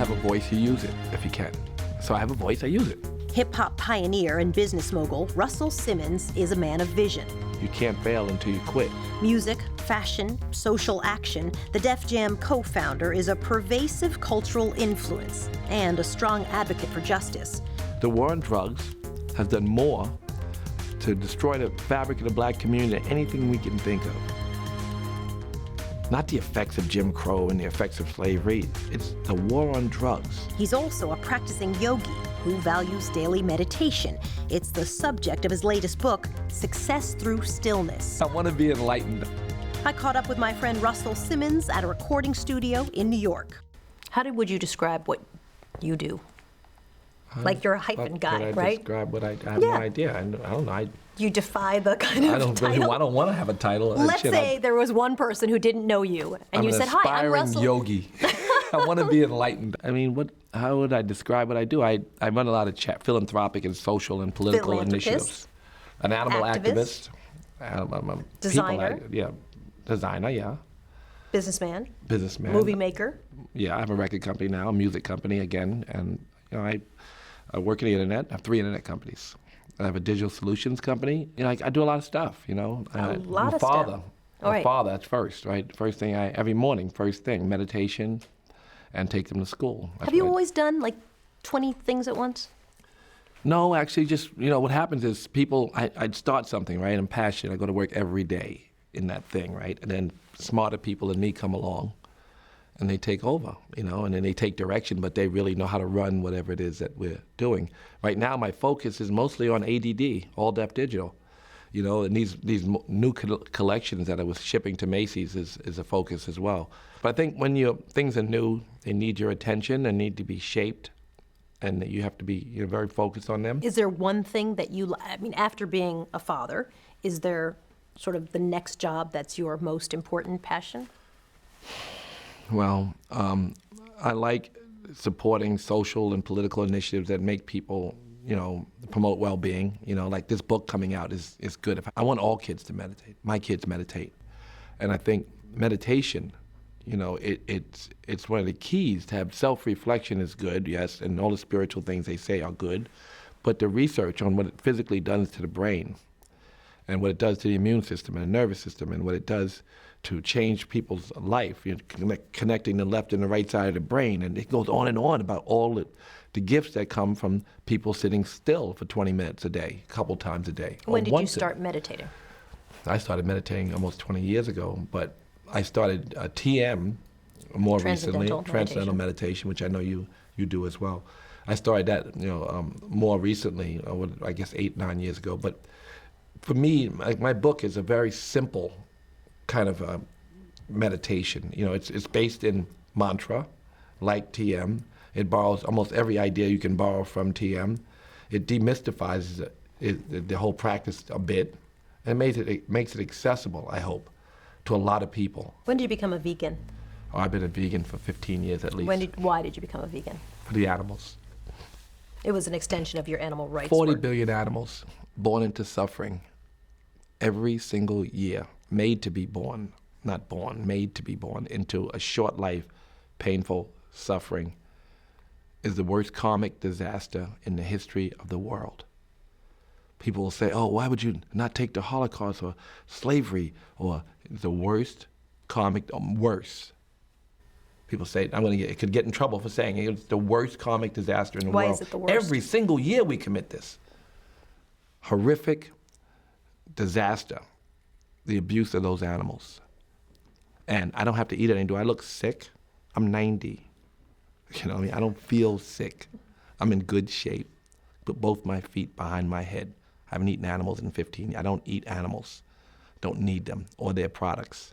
have a voice, you use it if you can. So I have a voice, I use it. Hip-hop pioneer and business mogul Russell Simmons is a man of vision. You can't fail until you quit. Music, fashion, social action, the Def Jam co-founder is a pervasive cultural influence and a strong advocate for justice. The war on drugs has done more to destroy the fabric of the black community than anything we can think of. Not the effects of Jim Crow and the effects of slavery, it's the war on drugs. He's also a practicing yogi who values daily meditation. It's the subject of his latest book, Success Through Stillness. I want to be enlightened. I caught up with my friend Russell Simmons at a recording studio in New York. Would you describe what you do? Like you're a hyphen guy, right? Describe what I have no idea. I don't know. You defy the kind of title. I don't want to have a title. Let's say there was one person who didn't know you, and you said, "Hi, I'm Russell." I'm an aspiring yogi. I want to be enlightened. I mean, how would I describe what I do? I run a lot of philanthropic and social and political initiatives. An animal activist. Designer. Designer, yeah. Businessman. Movie maker. Yeah, I have a record company now, a music company again, and I work in the internet. I have 3 internet companies. I have a digital solutions company. I do a lot of stuff, A lot I'm a of father. stuff. I'm a father, that's first, right? First thing every morning, first thing, meditation, and take them to school. Have you always done like 20 things at once? No, actually, just, what happens is I'd start something, right? I'm passionate. I go to work every day in that thing, right? And then smarter people than me come along and they take over, and then they take direction, but they really know how to run whatever it is that we're doing. Right now, my focus is mostly on ADD, all deaf digital. And these new collections that I was shipping to Macy's is a focus as well. But I think when things are new, they need your attention and need to be shaped, and you have to be very focused on them. Is there one thing that after being a father, is there sort of the next job that's your most important passion? Well, I like supporting social and political initiatives that make people, promote well-being. Like this book coming out is good. I want all kids to meditate. My kids meditate. And I think meditation, it's one of the keys to have self-reflection is good, yes, and all the spiritual things they say are good. But the research on what it physically does to the brain and what it does to the immune system and the nervous system and what it does to change people's life, connecting the left and the right side of the brain. And it goes on and on about all the gifts that come from people sitting still for 20 minutes a day, a couple times a day. When did you start meditating? I started meditating almost 20 years ago, but I started TM more recently, Transcendental Meditation, which I know you do as well. I started that more recently, I guess 8-9 years ago. But for me, my book is a very simple kind of meditation. It's based in mantra, like TM. It borrows almost every idea you can borrow from TM. It demystifies the whole practice a bit, and makes it accessible, I hope, to a lot of people. When did you become a vegan? Oh, I've been a vegan for 15 years at least. Why did you become a vegan? For the animals. It was an extension of your animal rights 40 work. billion animals born into suffering every single year. Made to be born, not born, made to be born into a short life, painful suffering, is the worst karmic disaster in the history of the world. People will say, oh, why would you not take the Holocaust or slavery or the worst karmic, worse. People say, it could get in trouble for saying it's the worst karmic disaster in the world. Why is it the worst? Every single year we commit this. Horrific disaster. The abuse of those animals. And I don't have to eat anything. Do I look sick? I'm 90. I don't feel sick. I'm in good shape. Put both my feet behind my head. I haven't eaten animals in 15 years. I don't eat animals. Don't need them or their products.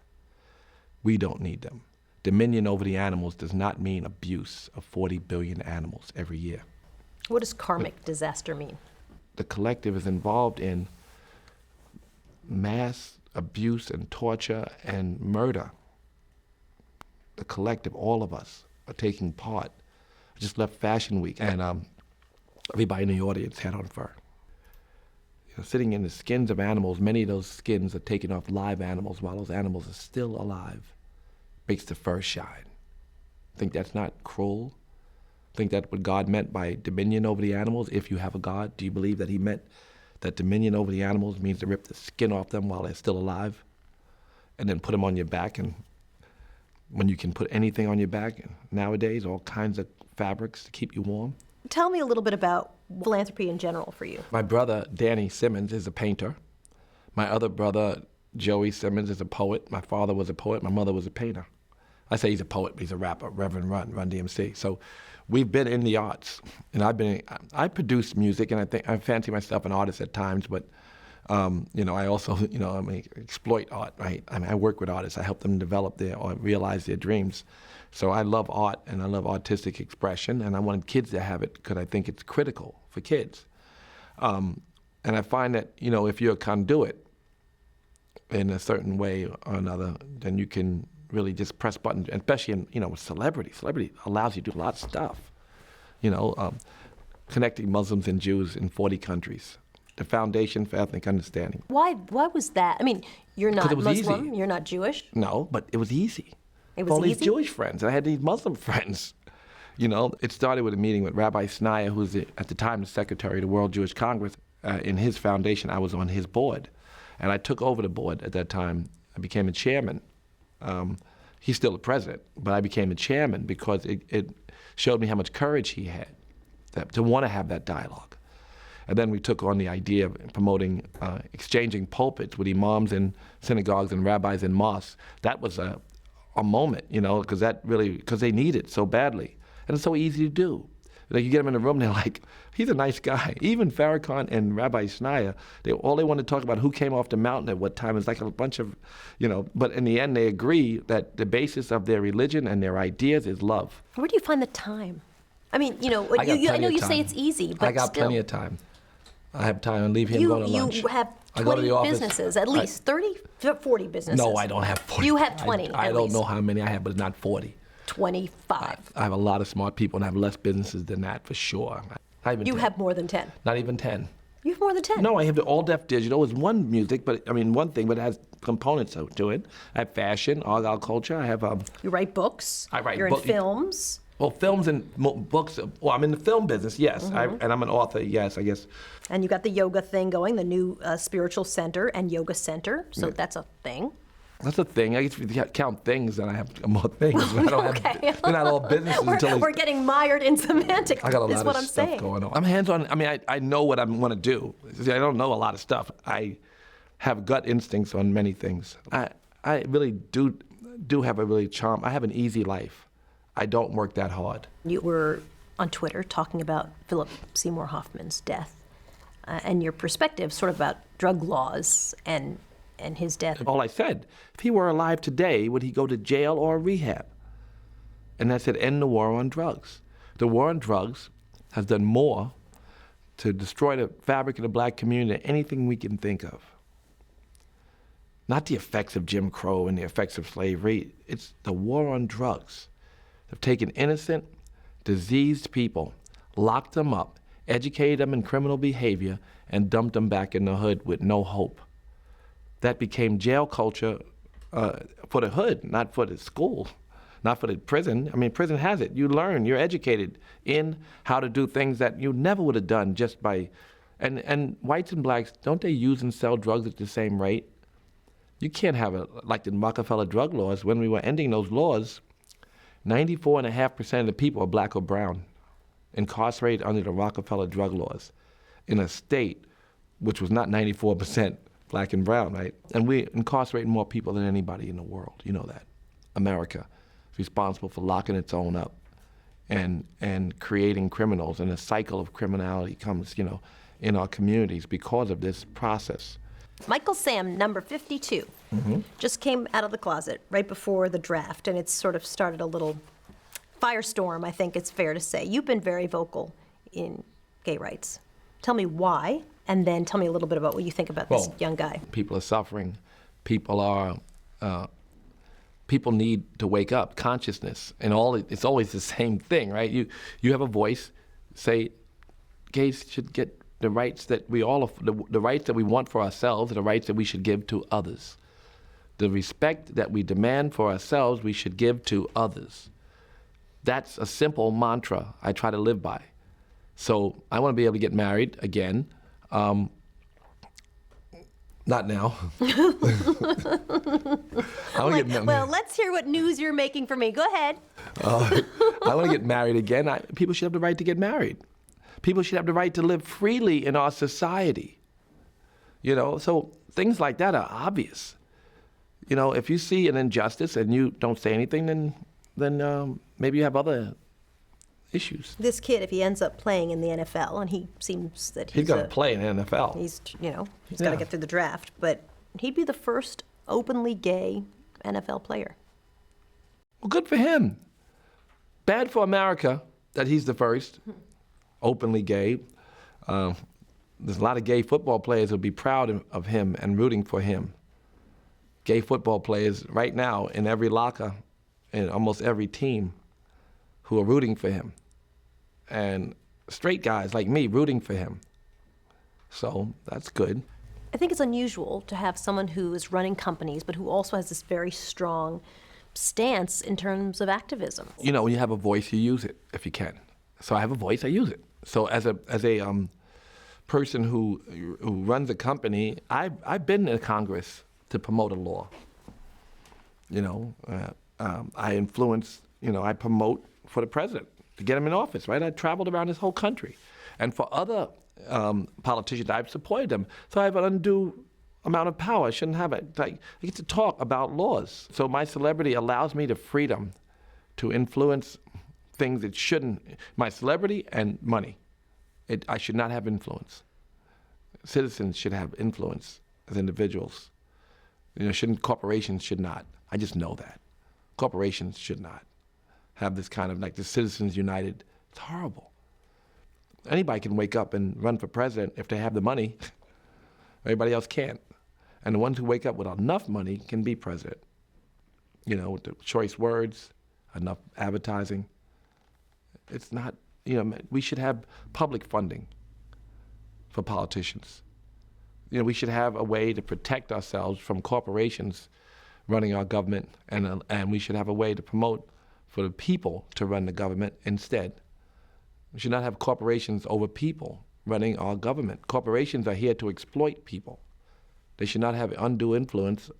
We don't need them. Dominion over the animals does not mean abuse of 40 billion animals every year. What does karmic disaster mean? The collective is involved in mass abuse and torture and murder. The collective, all of us, are taking part. I just left Fashion Week, and everybody in the audience had on fur. Sitting in the skins of animals, many of those skins are taken off live animals while those animals are still alive. Makes the fur shine. Think that's not cruel? think that what God meant by dominion over the animals, if you have a God, do you believe that he meant that dominion over the animals means to rip the skin off them while they're still alive and then put them on your back? And when you can put anything on your back nowadays, all kinds of fabrics to keep you warm. Tell me a little bit about philanthropy in general for you. My brother, Danny Simmons, is a painter. My other brother, Joey Simmons, is a poet. My father was a poet. My mother was a painter. I say he's a poet, but he's a rapper, Reverend Run DMC. So we've been in the arts, and I produce music, and I fancy myself an artist at times, but I also, exploit art, right? I work with artists. I help them develop or realize their dreams. So I love art, and I love artistic expression, and I wanted kids to have it because I think it's critical for kids. And I find that, if you're a conduit in a certain way or another, then you can really just press buttons, especially in, with celebrity. Celebrity allows you to do a lot of stuff, connecting Muslims and Jews in 40 countries. The Foundation for Ethnic Understanding. Why was that? I mean, you're not Muslim, easy. You're not Jewish. No, but it was easy. It was all easy? These Jewish friends, and I had these Muslim friends. It started with a meeting with Rabbi Snyder, who's at the time the secretary of the World Jewish Congress. In his foundation, I was on his board. And I took over the board at that time. I became a chairman. He's still the president, but I became a chairman because it showed me how much courage he had to want to have that dialogue. And then we took on the idea of promoting, exchanging pulpits with imams in synagogues and rabbis in mosques. That was a moment, because they need it so badly. And it's so easy to do. Like you get them in a room, they're like, he's a nice guy. Even Farrakhan and Rabbi Snyder, all they want to talk about who came off the mountain at what time. It's like a bunch of, but in the end they agree that the basis of their religion and their ideas is love. Where do you find the time? I mean, I know you say it's easy, but I got still. plenty of time. I have time to leave here and go to lunch. You have I go to 20 the office. businesses, at least 30, 40 businesses. No, I don't have 40. You have 20 I at don't least. know how many I have, but it's not 40. 25. I have a lot of smart people and I have less businesses than that for sure. Not even You 10. have more than 10. Not even 10. You have more than 10. No, I have the all-deaf digital. It's one music, one thing, but it has components to it. I have fashion, Argyle culture. I have You write books. I write You're in films. Well, films and books. Well, I'm in the film business, yes, and I'm an author, yes, I guess. And you got the yoga thing going, the new spiritual center and yoga center. So that's a thing. That's a thing. I guess if you count things, then I have more things. I don't have. They're not all businesses until we're getting mired in semantics. I got a lot is what of I'm stuff saying. going on. I'm hands-on. I mean, I know what I want to do. See, I don't know a lot of stuff. I have gut instincts on many things. I really do have a really charm. I have an easy life. I don't work that hard. You were on Twitter talking about Philip Seymour Hoffman's death and your perspective sort of about drug laws and his death. All I said, if he were alive today, would he go to jail or rehab? And that said, end the war on drugs. The war on drugs has done more to destroy the fabric of the black community than anything we can think of. Not the effects of Jim Crow and the effects of slavery. It's the war on drugs. They've taken innocent, diseased people, locked them up, educated them in criminal behavior, and dumped them back in the hood with no hope. That became jail culture for the hood, not for the school, not for the prison. I mean, prison has it. You learn, you're educated in how to do things that you never would have done just by, and whites and blacks, don't they use and sell drugs at the same rate? You can't have like the Rockefeller drug laws. When we were ending those laws, 94.5% of the people are black or brown, incarcerated under the Rockefeller drug laws in a state which was not 94% black and brown, right? And we incarcerate more people than anybody in the world. You know that. America is responsible for locking its own up and creating criminals, and a cycle of criminality comes, in our communities because of this process. Michael Sam, number 52, just came out of the closet right before the draft, and it's sort of started a little firestorm, I think it's fair to say. You've been very vocal in gay rights. Tell me why, and then tell me a little bit about what you think about this young guy. People are suffering. People need to wake up, consciousness, and it's always the same thing, right? You have a voice, say gays should get the rights that the rights that we want for ourselves, the rights that we should give to others. The respect that we demand for ourselves, we should give to others. That's a simple mantra I try to live by. So I want to be able to get married again. Not now. Well, let's hear what news you're making for me. Go ahead. I want to get married again. People should have the right to get married. People should have the right to live freely in our society. So things like that are obvious. If you see an injustice and you don't say anything, then maybe you have other issues. This kid, if he ends up playing in the NFL, and he seems that he's going to play in the NFL. He's got to get through the draft, but he'd be the first openly gay NFL player. Well, good for him. Bad for America that he's the first openly gay. There's a lot of gay football players who'll be proud of him and rooting for him. Gay football players right now in every locker, in almost every team, who are rooting for him. And straight guys like me rooting for him. So that's good. I think it's unusual to have someone who is running companies, but who also has this very strong stance in terms of activism. When you have a voice, you use it if you can. So I have a voice, I use it. So as a person who runs a company, I've been in Congress to promote a law. I influence, I promote for the president to get him in office, right? I traveled around this whole country. And for other politicians, I've supported them. So I have an undue amount of power. I shouldn't have it. I get to talk about laws. So my celebrity allows me the freedom to influence things that shouldn't. My celebrity and money. I should not have influence. Citizens should have influence as individuals. Corporations should not. I just know that. Corporations should not have this kind of, like the Citizens United. It's horrible. Anybody can wake up and run for president if they have the money. Everybody else can't. And the ones who wake up with enough money can be president. With the choice words, enough advertising. It's not, we should have public funding for politicians. We should have a way to protect ourselves from corporations running our government, and we should have a way to promote for the people to run the government instead. We should not have corporations over people running our government. Corporations are here to exploit people. They should not have undue influence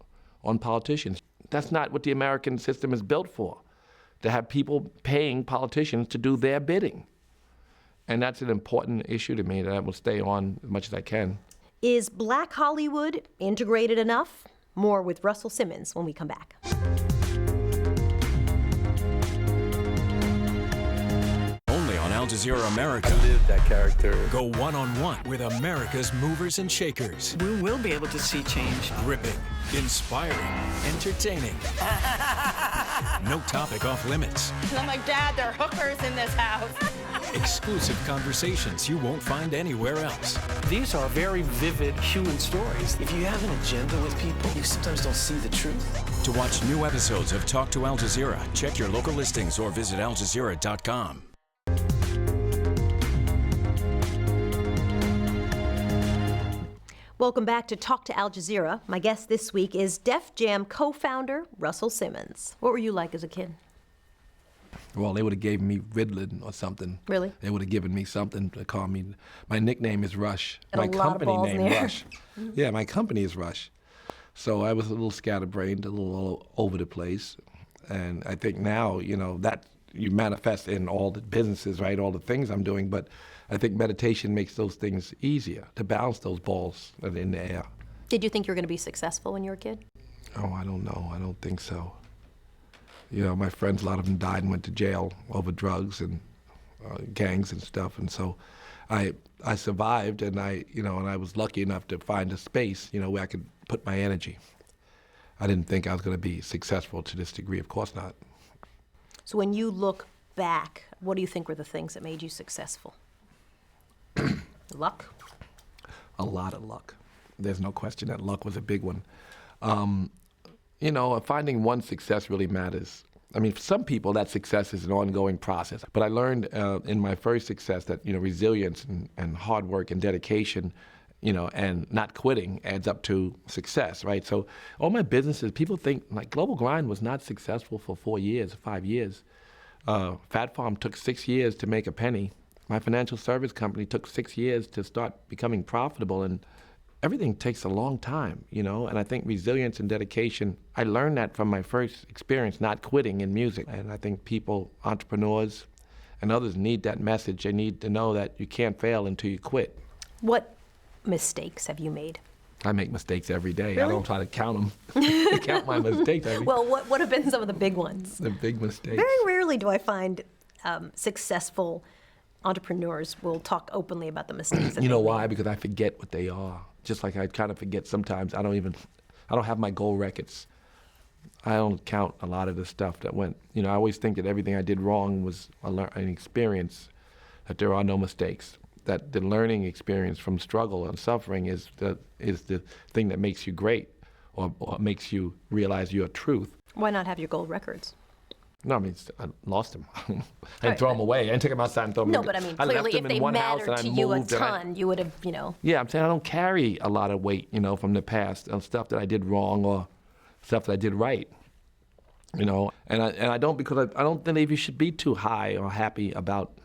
on politicians. That's not what the American system is built for, to have people paying politicians to do their bidding. And that's an important issue to me that I will stay on as much as I can. Is Black Hollywood integrated enough? More with Russell Simmons when we come back. Only on Al Jazeera America. I live that character. Go one-on-one with America's movers and shakers. We will be able to see change. Gripping, inspiring, entertaining. No topic off limits. I'm like, Dad, there are hookers in this house. Exclusive conversations you won't find anywhere else. These are very vivid human stories. If you have an agenda with people, you sometimes don't see the truth. To watch new episodes of Talk to Al Jazeera, check your local listings or visit aljazeera.com. Welcome back to Talk to Al Jazeera. My guest this week is Def Jam co-founder Russell Simmons. What were you like as a kid? Well, they would have gave me Ritalin or something. Really? They would have given me something to call me. My nickname is Rush. And my a lot of company balls name in there. Rush. Yeah, my company is Rush. So I was a little scatterbrained, a little all over the place. And I think now, that you manifest in all the businesses, right? All the things I'm doing. But I think meditation makes those things easier to balance those balls that are in the air. Did you think you were going to be successful when you were a kid? Oh, I don't know. I don't think so. My friends, a lot of them died and went to jail over drugs and gangs and stuff. And so I survived, and and I was lucky enough to find a space, where I could put my energy. I didn't think I was going to be successful to this degree. Of course not. So when you look back, what do you think were the things that made you successful? Luck? A lot of luck. There's no question that luck was a big one. Finding one success really matters. I mean, for some people, that success is an ongoing process. But I learned in my first success that, resilience and hard work and dedication, and not quitting adds up to success, right? So all my businesses, people think, like, Global Grind was not successful for 4 years, 5 years. Fat Farm took 6 years to make a penny. My financial service company took 6 years to start becoming profitable, and everything takes a long time, you know, and I think resilience and dedication, I learned that from my first experience not quitting in music. And I think people, entrepreneurs and others need that message. They need to know that you can't fail until you quit. What mistakes have you made? I make mistakes every day. Really? I don't try to count them. Count my mistakes. Well, what have been some of the big ones? The big mistakes. Very rarely do I find successful entrepreneurs will talk openly about the mistakes that You know they why? made. Because I forget what they are. Just like I kind of forget sometimes. I don't have my goal records. I don't count a lot of the stuff that went. You know, I always think that everything I did wrong was an experience, that there are no mistakes, that the learning experience from struggle and suffering is the thing that makes you great, or makes you realize your truth. Why not have your gold records? No, I mean, I lost them. I didn't throw them away. I didn't take them outside and throw them. No, but I mean, clearly, if they mattered to you a ton, you would have, you know. Yeah, I'm saying I don't carry a lot of weight, you know, from the past of stuff that I did wrong or stuff that I did right, you know. And I don't, because I don't believe you should be too high or happy about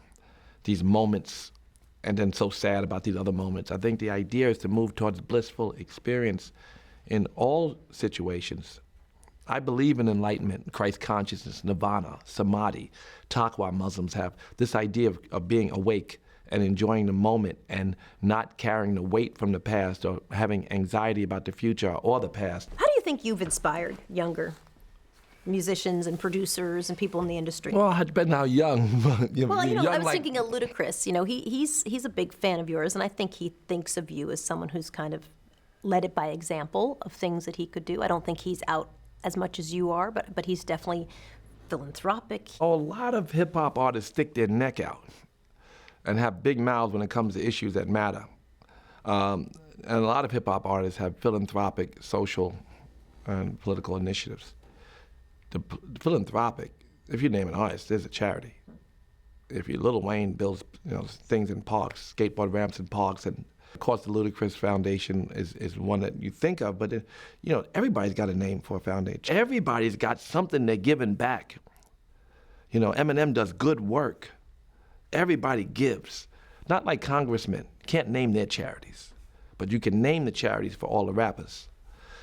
these moments and then so sad about these other moments. I think the idea is to move towards blissful experience in all situations. I believe in enlightenment, Christ consciousness, nirvana, samadhi, taqwa. Muslims have this idea of being awake and enjoying the moment and not carrying the weight from the past or having anxiety about the future or the past. How do you think you've inspired younger musicians and producers and people in the industry? Well, it depends how young. Well, you know, I was like, thinking of Ludacris. You know, he's a big fan of yours, and I think he thinks of you as someone who's kind of led it by example of things that he could do. I don't think he's out as much as you are, but he's definitely philanthropic. Oh, a lot of hip-hop artists stick their neck out and have big mouths when it comes to issues that matter. And a lot of hip-hop artists have philanthropic, social, and political initiatives. The philanthropic, if you name an artist, there's a charity. If you Lil Wayne builds, you know, things in parks, skateboard ramps in parks, and of course the Ludacris Foundation is one that you think of, but you know, everybody's got a name for a foundation. Everybody's got something they're giving back. You know, Eminem does good work. Everybody gives. Not like congressmen, can't name their charities, but you can name the charities for all the rappers.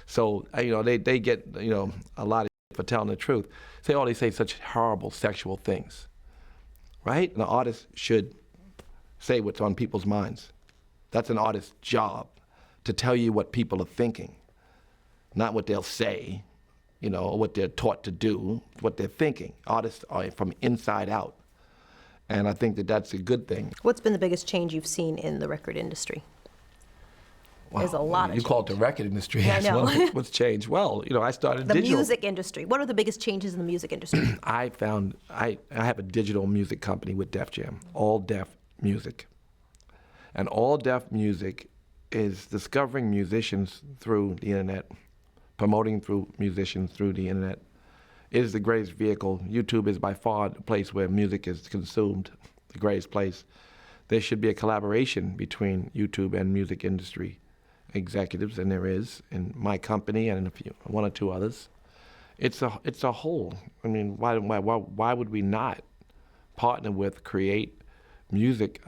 So, you know, they get, you know, a lot of for telling the truth. They say such horrible sexual things, right? And the artist should say what's on people's minds. That's an artist's job, to tell you what people are thinking, not what they'll say, you know, or what they're taught to do, what they're thinking. Artists are from inside out. And I think that that's a good thing. What's been the biggest change you've seen in the record industry? There's a lot of You call it the record industry. Yeah, I know. Well, what's changed? Well, you know, I started The digital. music industry. What are the biggest changes in the music industry? I have a digital music company with Def Jam, all deaf music. And all deaf music is discovering musicians through the internet, promoting through musicians through the internet. It is the greatest vehicle. YouTube is by far the place where music is consumed, the greatest place. There should be a collaboration between YouTube and music industry executives, and there is in my company and in one or two others. It's a whole. I mean, why would we not partner with, create music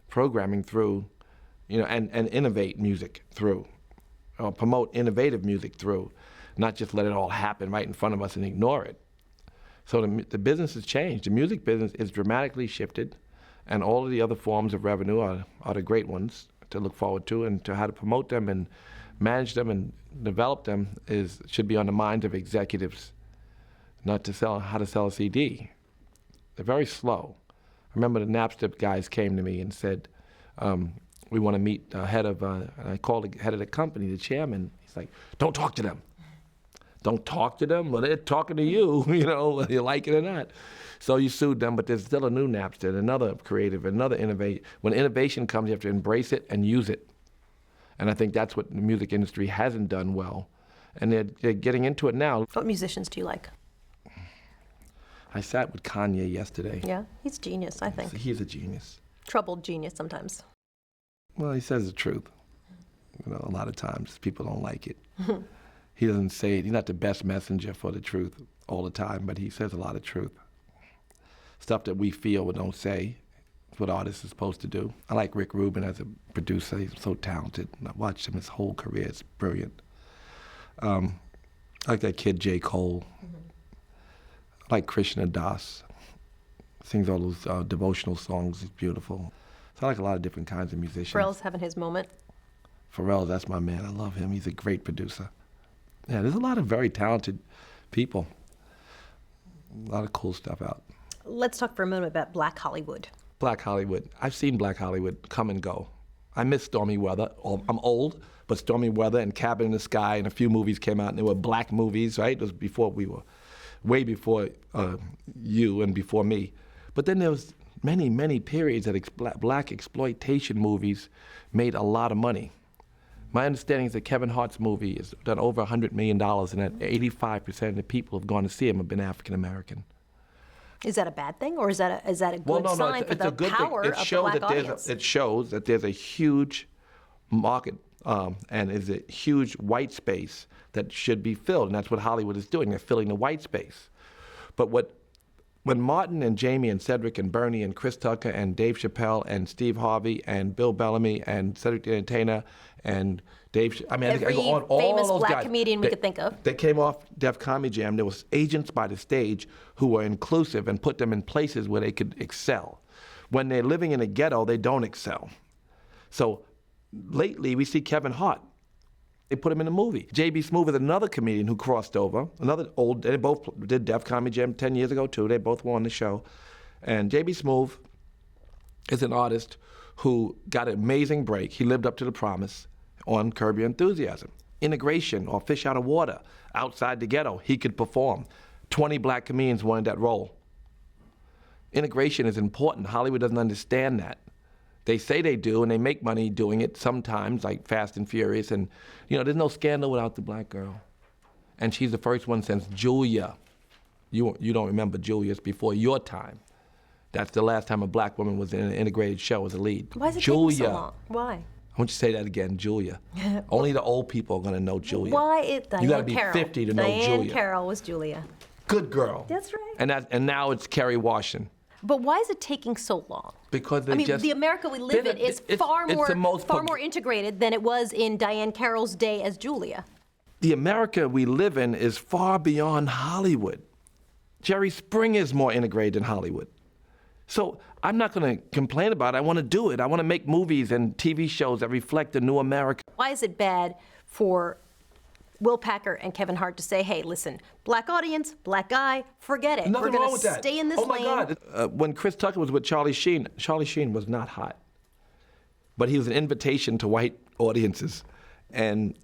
programming through, you know, and innovate music through, or promote innovative music through, not just let it all happen right in front of us and ignore it. So the business has changed. The music business is dramatically shifted, and all of the other forms of revenue are the great ones to look forward to, and to how to promote them and manage them and develop them should be on the minds of executives, not to sell how to sell a CD. They're very slow. I remember the Napster guys came to me and said, we want to meet the head of, and I called the head of the company, the chairman. He's like, don't talk to them. Don't talk to them? Well, they're talking to you, you know, whether you like it or not. So you sued them, but there's still a new Napster, another creative, another innovate. When innovation comes, you have to embrace it and use it. And I think that's what the music industry hasn't done well. And they're getting into it now. What musicians do you like? I sat with Kanye yesterday. Yeah, he's genius, I think. He's a genius. Troubled genius sometimes. Well, he says the truth. You know, a lot of times people don't like it. He doesn't say it. He's not the best messenger for the truth all the time, but he says a lot of truth. stuff that we feel but don't say. It's what artists are supposed to do. I like Rick Rubin as a producer. He's so talented. I watched him his whole career. It's brilliant. I like that kid J. Cole. I like Krishna Das. Sings all those devotional songs. It's beautiful. So I like a lot of different kinds of musicians. Pharrell's having his moment. Pharrell, that's my man. I love him. He's a great producer. Yeah, there's a lot of very talented people. A lot of cool stuff out. Let's talk for a moment about Black Hollywood. Black Hollywood. I've seen Black Hollywood come and go. I miss Stormy Weather. I'm old, but Stormy Weather and Cabin in the Sky and a few movies came out, and they were black movies, right? It was before we were, way before you and before me. But then there was many, many periods that black exploitation movies made a lot of money. My understanding is that Kevin Hart's movie has done over $100 million, and that 85% of the people who've gone to see him have been African American. Is that a bad thing, or is that a good sign for the power of the black audience? It shows that there's a huge market and is a huge white space that should be filled, and that's what Hollywood is doing. They're filling the white space. But when Martin and Jamie and Cedric and Bernie and Chris Tucker and Dave Chappelle and Steve Harvey and Bill Bellamy and Cedric the Entertainer and Dave, I mean, Every I go on, all famous those black guys, comedian we could think of. They came off Def Comedy Jam. There was agents by the stage who were inclusive and put them in places where they could excel. When they're living in a ghetto, they don't excel. So lately, we see Kevin Hart. They put him in a movie. J.B. Smoove is another comedian who crossed over. They both did Def Comedy Jam 10 years ago too. They both were on the show. And J.B. Smoove is an artist who got an amazing break. He lived up to the promise on Curb Your Enthusiasm. Integration or Fish Out of Water, outside the ghetto, he could perform. 20 black comedians wanted that role. Integration is important. Hollywood doesn't understand that. They say they do, and they make money doing it sometimes, like Fast and Furious. And, there's no scandal without the black girl. And she's the first one since Julia. You don't remember Julia. It's before your time. That's the last time a black woman was in an integrated show as a lead. Why is it Julia. taking so long? Why? I want you to say that again, Julia. Only the old people are going to know Julia. Why? You got to be 50 to know Julia. Diane Carroll was Julia. Good girl. That's right. And now it's Kerry Washington. But why is it taking so long? Because the America we live in is far more integrated than it was in Diane Carroll's day as Julia. The America we live in is far beyond Hollywood. Jerry Springer is more integrated than Hollywood. So I'm not going to complain about it. I want to do it. I want to make movies and TV shows that reflect the new America. Why is it bad for Will Packer and Kevin Hart to say, hey, listen, black audience, black guy, forget it. Nothing We're wrong going with to that. stay in this lane. Oh, my God. When Chris Tucker was with Charlie Sheen was not hot. But he was an invitation to white audiences. And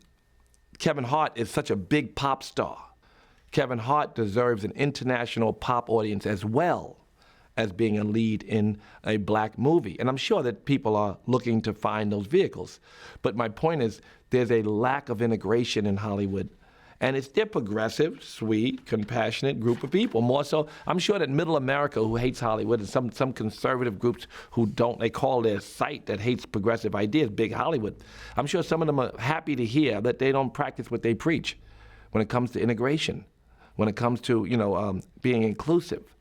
Kevin Hart is such a big pop star. Kevin Hart deserves an international pop audience as well as being a lead in a black movie. And I'm sure that people are looking to find those vehicles. But my point is, there's a lack of integration in Hollywood. And they're progressive, sweet, compassionate group of people. More so, I'm sure that middle America who hates Hollywood and some conservative groups who don't, they call their site that hates progressive ideas, Big Hollywood. I'm sure some of them are happy to hear that they don't practice what they preach when it comes to integration, when it comes to, being inclusive.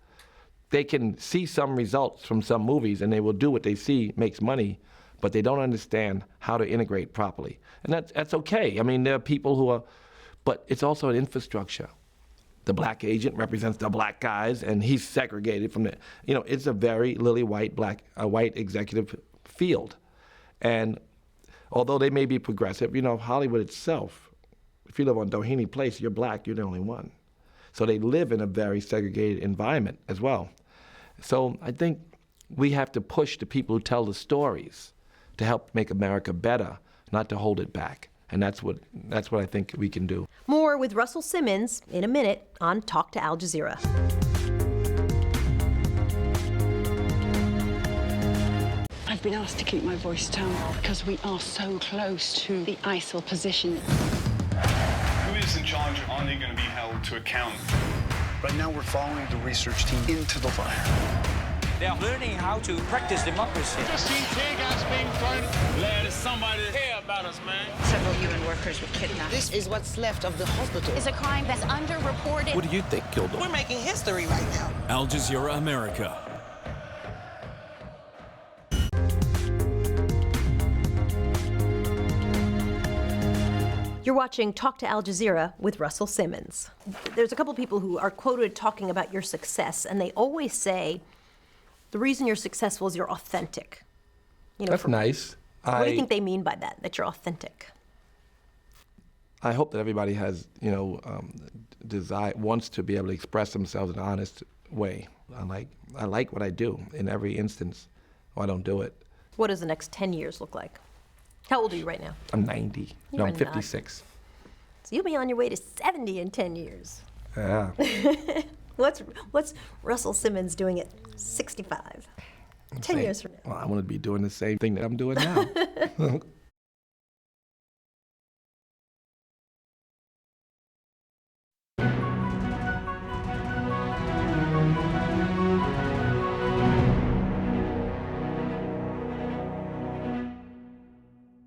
They can see some results from some movies and they will do what they see makes money, but they don't understand how to integrate properly. And that's okay. I mean, there are people who are, but it's also an infrastructure. The black agent represents the black guys and he's segregated from the, it's a very lily white, white executive field. And although they may be progressive, Hollywood itself, if you live on Doheny Place, you're black, you're the only one. So they live in a very segregated environment as well. So I think we have to push the people who tell the stories to help make America better, not to hold it back. And that's what I think we can do. More with Russell Simmons in a minute on Talk to Al Jazeera. I've been asked to keep my voice down because we are so close to the ISIL position. Who is in charge? Are they going to be held to account? Right now, we're following the research team into the fire. They are learning how to practice democracy. Just seen tear gas being thrown. Glad there's somebody that care about us, man. Several UN workers were kidnapped. This is what's left of the hospital. Is a crime that's underreported. What do you think killed them? We're making history right now. Al Jazeera America. You're watching Talk to Al Jazeera with Russell Simmons. There's a couple people who are quoted talking about your success, and they always say, the reason you're successful is you're authentic. You know, That's nice. What do you think they mean by that you're authentic? I hope that everybody has, desire, wants to be able to express themselves in an honest way. I like what I do in every instance, or I don't do it. What does the next 10 years look like? How old are you right now? I'm 90. You are I'm not. 56. So you'll be on your way to 70 in 10 years. Yeah. What's Russell Simmons doing at 65? 10 years from now. Well, I want to be doing the same thing that I'm doing now.